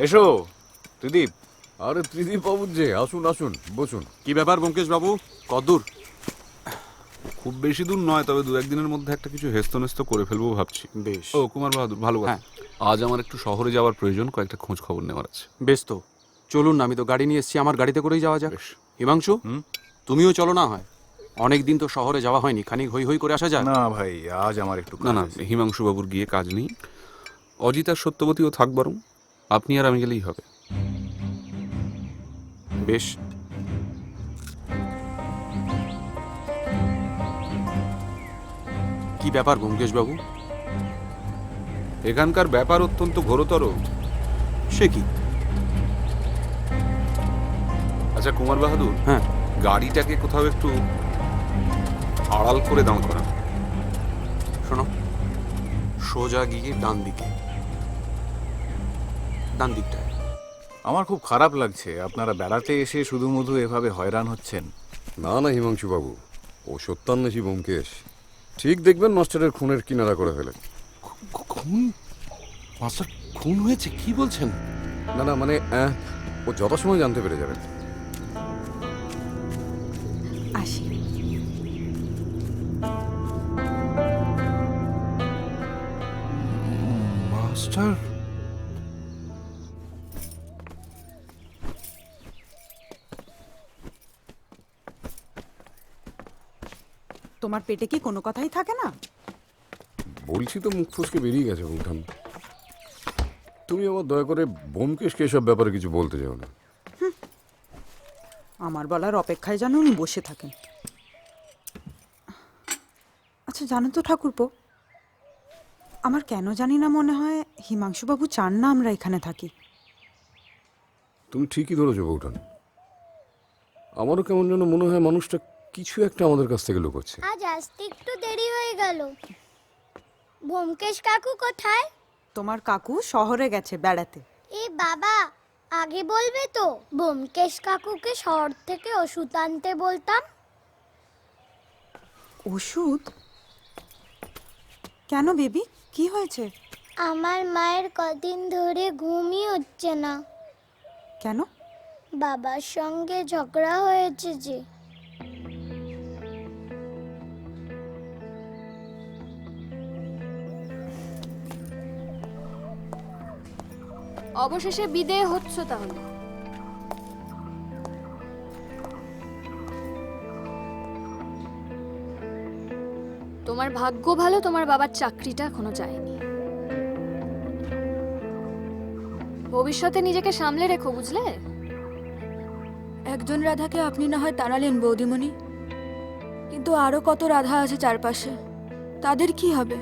এসো ত্রিদীপ। আরে ত্রিদীপ বাবু যে, আসুন আসুন, বসুন। কি ব্যাপার ব্যোমকেশ বাবু, কদ্দূর? খুব বেশি দূর নয়, তবে দু একদিনের মধ্যে একটা কিছু হেস্তনেস্ত করে ফেলবো ভাবছি। বেশ। ও কুমার বাহাদুর, ভালো কথা। হ্যাঁ। আজ আমার একটু শহরে যাওয়ার প্রয়োজন, কয়েকটা খোঁজ খবর নেওয়ার আছে। বেশ তো, চলুন না, আমি তো গাড়ি নিয়ে এসেছি, আমার গাড়িতে করেই যাওয়া যাক। বেশ। হিমাংশু, তুমিও চলো না হয়, অনেক দিন তো শহরে যাওয়া হয়নি, খানিক হই হই করে আসা যাক। না ভাই, আজ আমার একটু না কাজ না, আছে। হিমাংশু বাবুর গিয়ে কাজ নেই। অজিত আর সত্যবতীও থাক বরং, আপনি আর আমি গেলেই হবে। বেশ। কি ব্যাপার ব্যোমকেশ বাবু? এখানকার ব্যাপার অত্যন্ত ঘোরতর। সে কি? আচ্ছা কুমার বাহাদুর, হ্যাঁ। গাড়িটাকে কোথাও একটু আড়াল করে দাঁড় করান। শোনো, সোজা গিয়ে ডান দিকে, ডান দিকটায়। আমার খুব খারাপ লাগছে, আপনারা বেড়াতে এসে শুধু মধু এভাবে হয়রান হচ্ছেন। না না হিমাংশু বাবু, ও সত্যান্বেষী ব্যোমকেশ, ঠিক দেখবেন মাস্টারের খুনের কিনারা করে ফেলেন। খুন? মাস্টার খুন হয়েছে? কি বলছেন? না না মানে ও যথাসময় জানতে পেরে যাবেন। আসি। মাস্টার? তোমার পেটে কি কোনো কথাই থাকে না? বলছি তো, মুখ ফসকে বেরিয়ে গেছে বৌঠান। তুমি আমার দয়া করে ব্যোমকেশকে এসব ব্যাপারে কিছু বলতে চাও না। আমার বলার অপেক্ষায় যেন উনি বসে থাকেন। আচ্ছা জানো তো ঠাকুরপো, আমার কেন জানি না মনে হয় হিমাংশুবাবু চান না আমরা এখানে থাকি। তুমি ঠিকই ধরেছো বৌঠান, আমারও কেমন যেন মনে হয় মানুষটা কিছু একটা আমাদের কাছ থেকে লুকোচ্ছে। আজ আসতে একটু দেরি হয়ে গেল। ব্যোমকেশ কাকু কোথায়? তোমার কাকু শহরে গেছে বেড়াতে। এ বাবা, আগে বলবে তো, ব্যোমকেশ কাকুকে শহর থেকে ওষুধ আনতে বলতাম। ওষুধ? কেন বেবি, কি হয়েছে? আমার মায়ের কদিন ধরে ঘুমই হচ্ছে না। কেন? বাবার সঙ্গে ঝগড়া হয়েছে যে। অবশেষে বিদেয় হচ্ছ তাহলে। তোমার ভাগ্য ভালো, তোমার বাবার চাকরিটা এখনো যায়নি। ভবিষ্যতে নিজেকে সামলে রেখো, বুঝলে? একজন রাধাকে আপনি না হয় তাড়ালেন বৌদিমণি, কিন্তু আরো কত রাধা আছে চারপাশে, তাদের কি হবে?